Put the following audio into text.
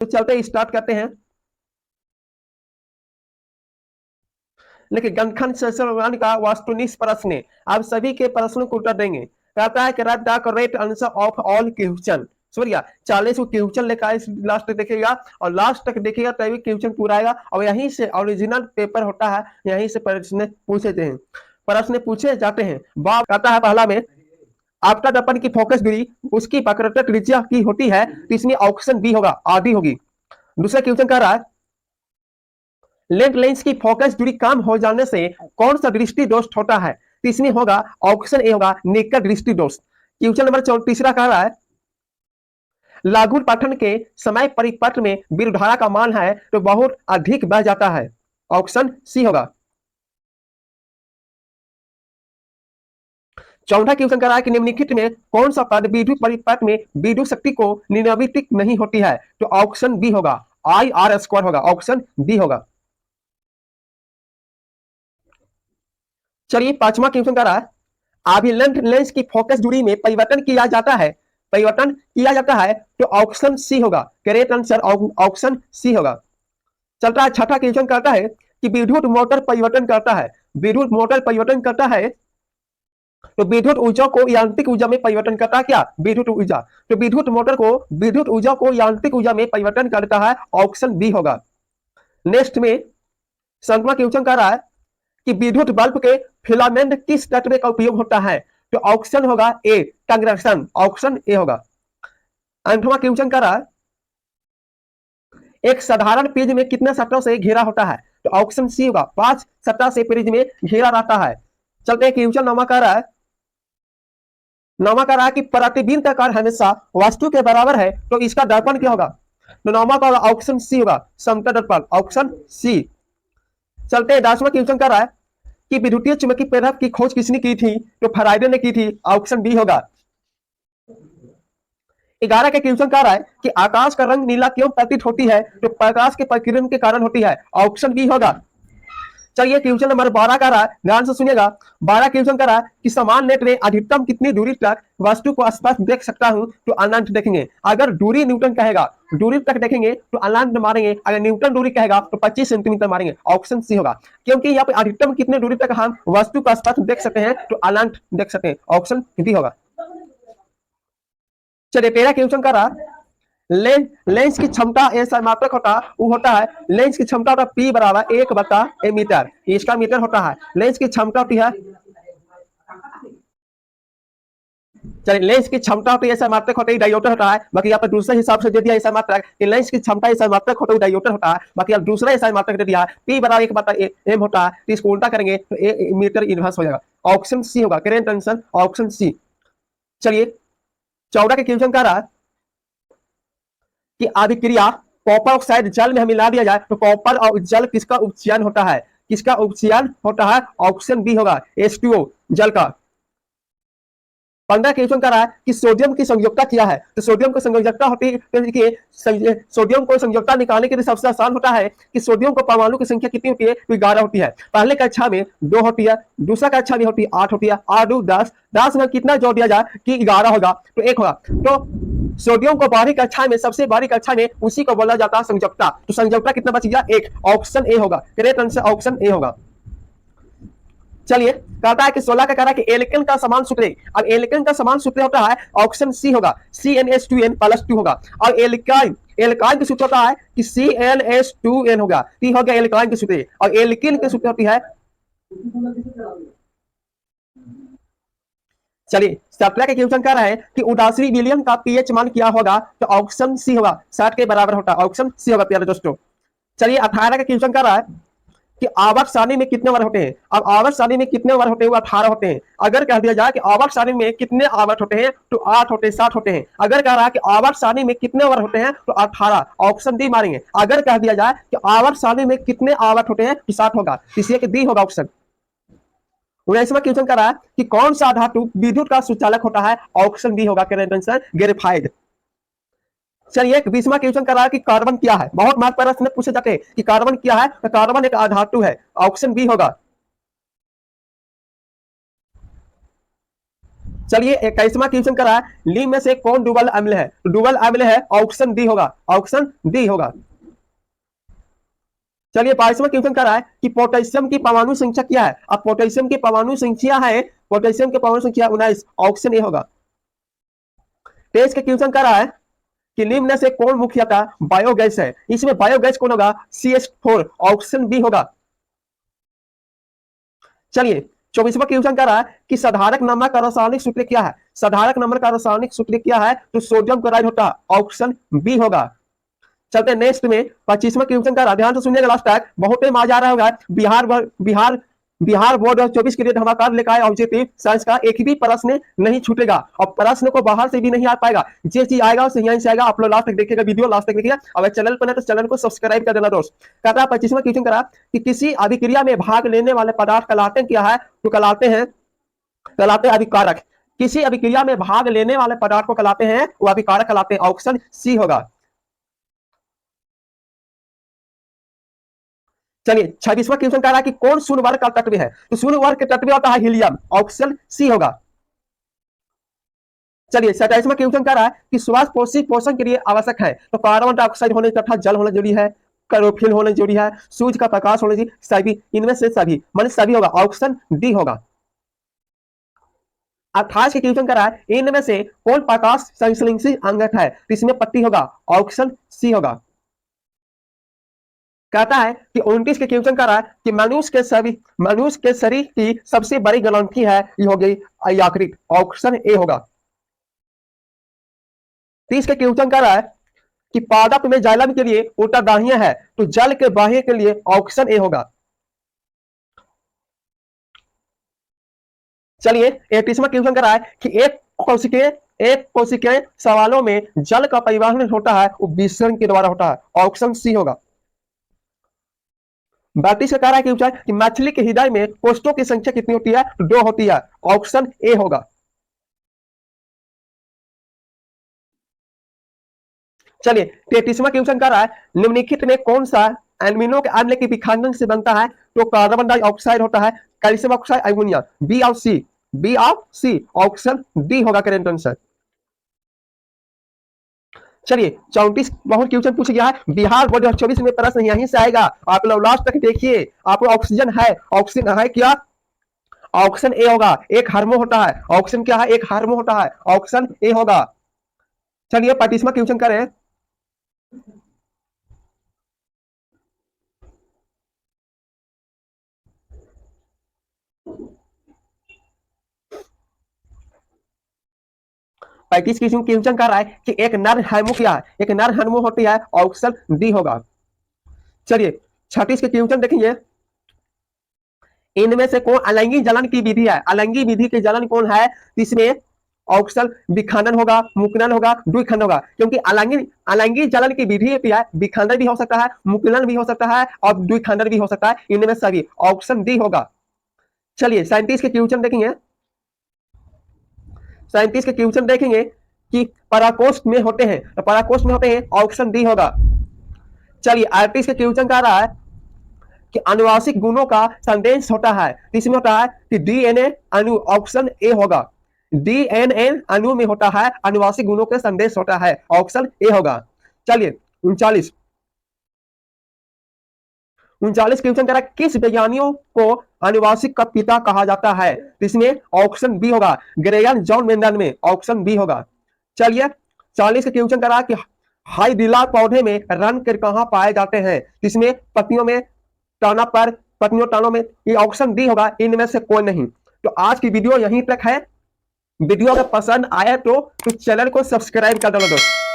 तो चलते स्टार्ट करते हैं। लेकिन गणखंड संस्करण का वास्तुनिष्ठ प्रश्न है। आप सभी के प्रश्नों को उत्तर देंगे। कहता है कि right the correct answer of all question. Surya 40 को क्वेश्चन लिखा है, लास्ट तक देखिएगा और लास्ट तक देखिएगा तभी क्वेश्चन पूरा आएगा। और यहीं से ओरिजिनल पेपर होता है, यहीं से प्रश्न पूछे हैं, प्रश्न पूछे जाते हैं। बाप कहता है पहला में आपका दर्पण की फोकस दूरी उसकी वक्रता त्रिज्या की होती है, तो इसमें ऑप्शन बी होगा, आधी होगी। दूसरा क्वेश्चन कह रहा है लेंस लेंस की फोकस दूरी कम हो जाने से कौन सा दृष्टि दोष होता है, तो इसमें होगा ऑप्शन ए होगा निकट दृष्टि दोष। क्वेश्चन नंबर तीसरा कह रहा है लागू पठन के समय परिपथ में विद्युतधारा का मान है तो बहुत अधिक बह जाता है, ऑप्शन सी होगा। चौथा क्वेश्चन कह रहा है कि निम्नलिखित में कौन सा पद विद्युत परिपथ में विद्युत शक्ति को निम्नानुपातिक नहीं होती है, तो ऑप्शन बी होगा, आई आर स्क्वायर होगा, ऑप्शन बी होगा। चलिए पांचवा क्वेश्चन कह रहा है अभिलंब लेंस की फोकस दूरी में परिवर्तन किया जाता है, परिवर्तन किया जाता है तो ऑप्शन सी होगा, करेक्ट आंसर ऑप्शन सी होगा। चलता है छठा क्वेश्चन कहता है कि विद्युत मोटर परिवर्तन करता है, विद्युत मोटर परिवर्तन करता है तो विद्युत ऊर्जा को यांत्रिक ऊर्जा में परिवर्तन करता है क्या, विद्युत ऊर्जा। तो विद्युत मोटर को विद्युत ऊर्जा को यांत्रिक ऊर्जा में परिवर्तन करता है, ऑप्शन बी होगा। नेक्स्ट में सातवां क्वेश्चन कह रहा है कि विद्युत बल्ब के फिलामेंट किस तत्व का उपयोग होता है, तो ऑप्शन होगा ए टंगस्टन, ऑप्शन ए होगा। आठवां क्वेश्चन कर रहा है एक साधारण पेज में कितने सतहों से घेरा होता है, तो ऑप्शन सी होगा 5 सतह से पेज में घेरा रहता है। चलते हैं क्वेश्चन नौवां कह रहा है कि प्रतिबिंब का आकार हमेशा वस्तु के बराबर है तो इसका दर्पण क्या होगा, तो नौवां का ऑप्शन सी होगा समतल दर्पण, ऑप्शन सी। चलते हैं 10वां क्वेश्चन कर रहा है कि विद्युतीय चुंबकीय प्रेरक की खोज किसने की थी, तो फैराडे ने की थी, ऑप्शन बी होगा। 11 के क्वेश्चन कह रहा है कि आकाश का रंग नीला क्यों प्रतीत होती है, तो प्रकाश के प्रकीर्णन के कारण होती है, ऑप्शन बी होगा। चलिए क्वेश्चन नंबर 12 का रहा है, ध्यान से सुनिएगा। 12 क्वेश्चन का रहा है कि समान नेत्र में अधिकतम कितनी दूरी तक वस्तु को स्पष्ट देख सकता हूं, तो अनंत देखेंगे। अगर दूरी न्यूटन कहेगा दूरी तक देखेंगे तो अनंत मारेंगे, अगर न्यूटन दूरी कहेगा तो 25 सेंटीमीटर मारेंगे, ऑप्शन सी होगा। क्योंकि यहाँ पे अधिकतम कितने दूरी तक हम वस्तु को स्पष्ट देख सकते हैं, तो अनंत देख सकते हैं, ऑप्शन डी होगा। चलिए 13 क्वेश्चन का रहा लेंस की क्षमता ऐसा मात्रक होता है, वो होता है लेंस की क्षमता होता है P बराबर 1/a मीटर, इसका मीटर होता है। लेंस की क्षमता होती है, चलिए लेंस की क्षमता होती है ऐसा मात्रक होता है डायोटर होता है। बाकी यहाँ पर दूसरे हिसाब से दे दिया ऐसा मात्रक कि लेंस की क्षमता ऐसा मात्रक होता है डायोटर होता है। बाकी आप दूसरा ऐसा मात्रक दे दिया P बराबर 1/m होता है, तो इसको उल्टा करेंगे तो a मीटर इनवर्स हो जाएगा, ऑप्शन सी होगा, करेक्ट आंसर ऑप्शन सी। चलिए 14 के क्वेश्चन का रहा कि अभिक्रिया कॉपर ऑक्साइड जल में मिला दिया जाए तो कॉपर और जल किसका उपचयन होता है, किसका उपचयन होता है, ऑप्शन बी होगा H2O जल का। 15 क्वेश्चन कर रहा है कि सोडियम की संयोजकता क्या है, तो सोडियम की संयोजकता होती है, सोडियम को संयोजकता निकालने के लिए सबसे आसान होता है कि सोडियम को परमाणु की संख्या कितनी होती है, तो 11 होती है। पहले कक्षा में 2 होती है, दूसरा कक्षा में होती है 8 होती है, 8 10 10 में कितना जोड़ दिया जाए कि 11 होगा, तो 1 होगा। तो सोडियम को बारीक कक्षा में सबसे बारीक कक्षा में उसी को बोला जाता है संयोजकता, तो संयोजकता कितना बच गया 1, ऑप्शन ए होगा, करेक्ट आंसर ऑप्शन ए होगा। चलिए कहता है कि 16 का कह रहा है कि एल्केन का समान सूत्र, अब एल्केन का समान सूत्र होता है ऑप्शन सी होगा CnH2n+2 होगा। और एल्काइन का सूत्र होता है कि CnH2n होगा, टी हो गया एल्काइन के सूत्र। और एल्किन के सूत्र होती है, चलिए 17 के क्वेश्चन कह रहा है कि उदासीन विलियम का पीएच मान क्या होगा, तो ऑप्शन सी होगा 60 के बराबर होता है, ऑप्शन सी होगा प्यारे दोस्तों। चलिए 18 का क्वेश्चन कह रहा है कि आवर्त सारणी में कितने वर्ग होते हैं, अब आवर्त सारणी में कितने वर्ग होते हैं, वो 18 होते हैं। अगर कह दिया जाए कि आवर्त सारणी में कितने आवर्त होते हैं, तो 8 होते हैं, 7 होते हैं। अगर कह रहा है कि आवर्त सारणी में कितने वर्ग होते हैं, तो 18, ऑप्शन डी मारेंगे। अगर कह दिया जाए कि आवर्त सारणी में कितने आवर्त होते हैं, तो 7 होगा, इसलिए कि डी होगा ऑप्शन। 19वां क्वेश्चन कर रहा है कि कौन सा धातु विद्युत का सुचालक होता है, ऑप्शन डी होगा, करेक्ट आंसर ग्रेफाइट। चलिए 20वां क्वेश्चन कर रहा है कि कार्बन क्या है, बहुत मार्क प्रश्न पूछे जाते हैं कि कार्बन क्या है, तो कार्बन एक अधातु है, ऑप्शन बी होगा। चलिए 21वां क्वेश्चन करा है, लीम में से कौन डुबल अम्ल है? तो डुबल अम्ल है, ऑप्शन डी होगा, ऑप्शन डी होगा। चलिए 22वां क्वेश्चन करा है कि पोटेशियम की परमाणु संख्या क्या है? अब पोटेशियम की परमाणु संख्या है, पोटेशियम की परमाणु संख्या 19, ऑप्शन ए होगा। 23 के क्वेश्चन करा है कि निम्न में से कौन मुख्यतः बायोगैस है? इसमें बायोगैस कौन होगा? CH4, ऑप्शन बी होगा। चलिए 24वां क्वेश्चन कर रहा है कि साधारक नमक का रासायनिक सूत्र क्या है? साधारक नमक का रासायनिक सूत्र क्या है? तो सोडियम क्लोराइड होता है, ऑप्शन बी होगा। चलते नेक्स्ट में 25वां क्वेश्चन का ध्यान से सुनिएगा लास्ट तक, बहुत ही मजा आ रहा होगा। बिहार बोर्ड 24 के लिए धमाकार लेकर आए ऑब्जेक्टिव साइंस का, एक भी प्रश्न नहीं छूटेगा और प्रश्न को बाहर से भी नहीं आ पाएगा। जो चीज आएगा उसे यहीं से आएगा। आप लोग लास्ट तक देखिएगा, वीडियो लास्ट तक देखिएगा। अगर चैनल पर है तो चैनल को सब्सक्राइब कर देना दोस्त। कहता है 25वां क्वेश्चन करा कि किसी अभिक्रिया में भाग लेने वाले पदार्थ कहलाते क्या है? तो कहलाते अभिकारक। किसी अभिक्रिया में भाग लेने वाले पदार्थ को कहलाते हैं, वो अभिकारक कहलाते हैं, ऑप्शन सी होगा। चलिए 26वां क्वेश्चन कह रहा है कि कौन शून्य वर्ग का तत्व है? तो शून्य वर्ग के तत्व होता है हीलियम, ऑप्शन सी होगा। चलिए 27वां क्वेश्चन कह रहा है कि श्वास पोषण के लिए आवश्यक है, तो कार्बन डाइऑक्साइड होने तथा जल होना जरूरी है, क्लोरोफिल होना जरूरी है, सूर्य का प्रकाश होना जरूरी, सभी, इनमें से सभी, मान सभी होगा, ऑप्शन डी होगा। 28 के क्वेश्चन कह रहा है इनमें से कौन प्रकाश संश्लेषी अंगक है? तो इसमें पत्ती होगा, ऑप्शन सी होगा। कहता है कि 29 के क्वेश्चन कर रहा है कि मनुष्य के शरीर की सबसे बड़ी ग्रंथि है, ये हो गई यकृत, ऑप्शन ए होगा। 30 के क्वेश्चन कर रहा है कि पादप में जाइलम के लिए उत्तरदायी है, तो जल के बाह्य के लिए ऑप्शन ए होगा। चलिए 31वां क्वेश्चन कर रहा है कि एक कोशिकीय सवालों में जल का परिवहन होता है, वो विसरण के द्वारा होता है, ऑप्शन सी होगा। 32 का कह रहा है कि मछली के हृदय में कोष्ठों की संख्या कितनी होती है? तो 2 होती है, ऑप्शन ए होगा। चलिए 33वां क्वेश्चन कर रहा है निम्नलिखित में कौन सा एल्यूमिनो के अम्ल के विखंडन से बनता है? तो कार्बन डाइऑक्साइड होता है, कैल्शियम ऑक्साइड, अमोनिया, बी और सी, ऑप्शन डी होगा करेक्ट आंसर। चलिए 34 बहुत क्वेश्चन पूछ गया है, बिहार बोर्ड 24 में प्रश्न यहीं से आएगा, आप लोग लास्ट तक देखिए। आपको ऑक्सीजन है क्या? ऑप्शन ए होगा, एक हार्मो होता है, ऑप्शन क्या है? एक हार्मो होता है, ऑप्शन ए होगा। चलिए 35वां क्वेश्चन करें। पैंतीस क्वेश्चन कर रहा है कि एक नर हार्मो क्या है? एक नर हार्मो होती है, ऑप्शन डी होगा। चलिए 36 के क्वेश्चन देखेंगे, इनमें से कौन अलैंगिक जलन की विधि है? अलैंगिक विधि के जलन कौन है? इसमें ऑप्शन विखंडन होगा, मुक्लन होगा, द्विखंड होगा, क्योंकि अलैंगिक जलन की विधि है, विखंडन भी हो सकता है, मुक्लन भी हो सकता है और द्विखंडन भी हो सकता है, इनमें सभी, ऑप्शन डी होगा। चलिए 37 के क्वेश्चन देखेंगे, 37 के क्वेश्चन देखेंगे कि पराकोष्ठ में होते हैं, तो पराकोष्ठ में होते हैं, ऑप्शन डी होगा। चलिए 38 के क्वेश्चन कह रहा है कि अनुवांशिक गुणों का संदेश होता है, इसमें होता है कि डीएनए अणु, ऑप्शन ए होगा। डीएनए अणु में होता है, अनुवांशिक गुणों के संदेश होता है, ऑप्शन ए होगा। चलिए 39 क्वेश्चन कह रहा है किस वैज्ञानिकों को अनुवांशिक का पिता कहा जाता है? इसमें ऑप्शन बी होगा, ग्रेगन जॉन मेंडल में, ऑप्शन बी होगा। चलिए 40 के क्वेश्चन कह रहा है कि हाइड्रिला पौधे में रन कर कहां पाए जाते हैं? इसमें पत्तियों में, टाना पर, पत्तियों टानों में, ये ऑप्शन डी होगा, इनमें से कोई नहीं। तो आज की वीडियो यहीं तक है। वीडियो अगर पसंद आया तो चैनल को सब्सक्राइब कर दो दोस्तों।